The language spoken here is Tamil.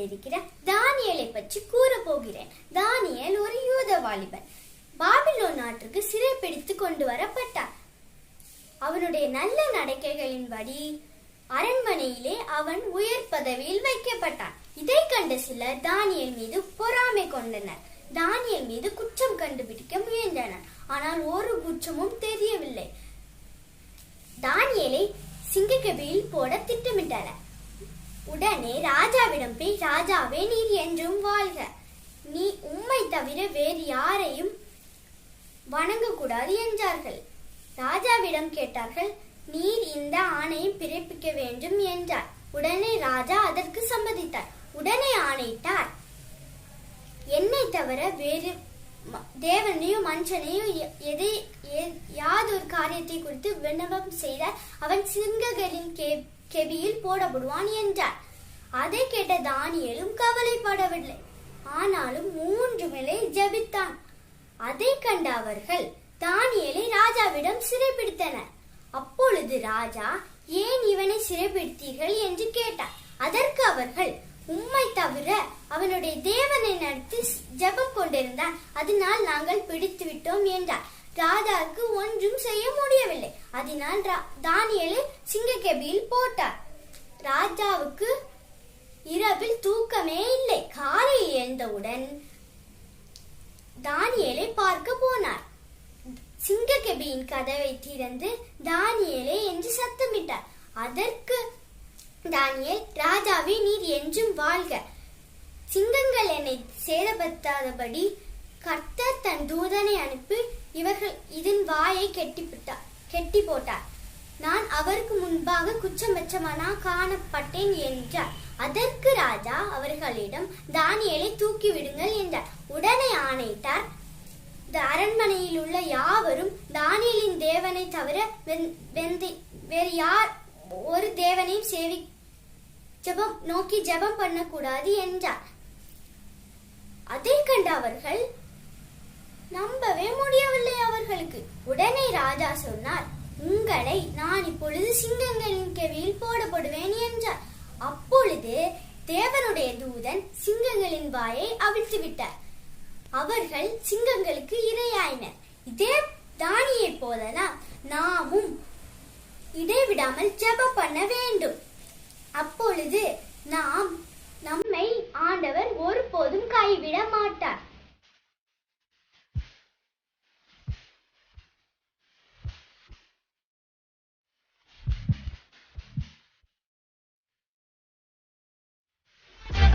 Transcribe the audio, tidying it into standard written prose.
கொண்டிருக்கிற தானியேலை பற்றி கூற போகிறேன். தானியேல் ஒரு யூத வாலிபன். பாபிலோன் நாட்டிற்கு சிறைப்பிடித்து கொண்டு வரப்பட்டார். அவனுடைய நல்ல நடக்கைகளின்படி அரண்மனையிலே அவன் உயர் பதவியில் வைக்கப்பட்டான். இதை கண்ட சிலர் தானியேல் மீது பொறாமை கொண்டனர். தானியேல் மீது குற்றம் கண்டுபிடிக்க முயன்றனர். ஆனால் ஒரு குற்றமும் தெரியவில்லை. தானியேலை சிங்கக்கபியில் போட திட்டமிட்டனர். உடனே ராஜாவிடம் போய், ராஜாவே, நீர் என்றும் வாழ்க. நீ உம்மை தவிர வேறு யாரையும் வணங்கக்கூடாது என்றார்கள். ராஜாவிடம் கேட்டார்கள். நீர் இந்த ஆணையை பிறப்பிக்க வேண்டும் என்றார். உடனே ராஜா அதற்கு சம்மதித்தார். உடனே ஆணையிட்டார், என்னை தவிர வேறு தேவனையோ மனுஷனையோ யாதொரு காரியத்தை குறித்து விண்ணப்பம் செய்தால் அவன் சிங்கங்களின் கெபியில் போடப்படுவான் என்றார். அதை கேட்ட தானியேலும் கவலைப்படவில்லை. ஆனாலும் 3 முறை ஜெபித்தான். அதை கண்ட அவர்கள் தானியேலை ராஜாவிடம் சிறைப்பிடித்தனர். அப்பொழுது ராஜா, ஏன் இவனை சிறைப்பிடித்தீர்கள் என்று கேட்டார். அதற்கு அவர்கள், உம்மை தவிர அவனுடைய தேவனை நடத்தி ஜெபம் கொண்டிருந்தான், அதனால் நாங்கள் பிடித்து விட்டோம் என்றார். ராஜாவுக்கு ஒன்றும் செய்ய முடியவில்லை. அதனால் தானியேலை சிங்கக்கபியில் போட்டார். ராஜாவுக்கு இரவில் தூக்கமே இல்லை. காலையில் எழுந்தவுடன் தானியேலை பார்க்க போனார். சிங்கக்கபியின் கதவை திறந்து தானியேலே என்று சத்தமிட்டார். அதற்கு தானியேல், ராஜாவே, நீர் என்றும் வாழ்க. சிங்கங்கள் என்னை சேதப்படுத்தாதபடி கர்த்தர் தன் தூதனை அனுப்பி இவர்கள் இதன் வாயை கெட்டி போட்டார். நான் அவருக்கு முன்பாக குற்றமற்றவனா காணப்பட்டேன் என்றார். அதற்கு ராஜா அவர்களிடம், தானியேலை தூக்கி விடுங்கள் என்றார். உடனே ஆணையிட்டார், அரண்மனையில் உள்ள யாவரும் தானியேலின் தேவனை தவிர வேறு யார் ஒரு தேவனையும் நோக்கி ஜெபம் பண்ணக்கூடாது என்றார். அதை கண்ட அவர்கள் நம்பவே முடியவில்லை அவர்களுக்கு. உடனே ராஜா சொன்னார், உங்களை நான் இப்பொழுது சிங்கங்களின் கெபியில் போடப்படுவேன் என்றார். அப்பொழுது தேவனுடைய தூதன் சிங்கங்களின் வாயை அவிழ்த்து விட்டார். அவர்கள் சிங்கங்களுக்கு இரையாயினர். இதே தானியை போலதான் நாமும் இடைவிடாமல் ஜெபம் பண்ண வேண்டும். அப்பொழுது நம்மை ஆண்டவர் ஒருபோதும் கைவிட மாட்டார்.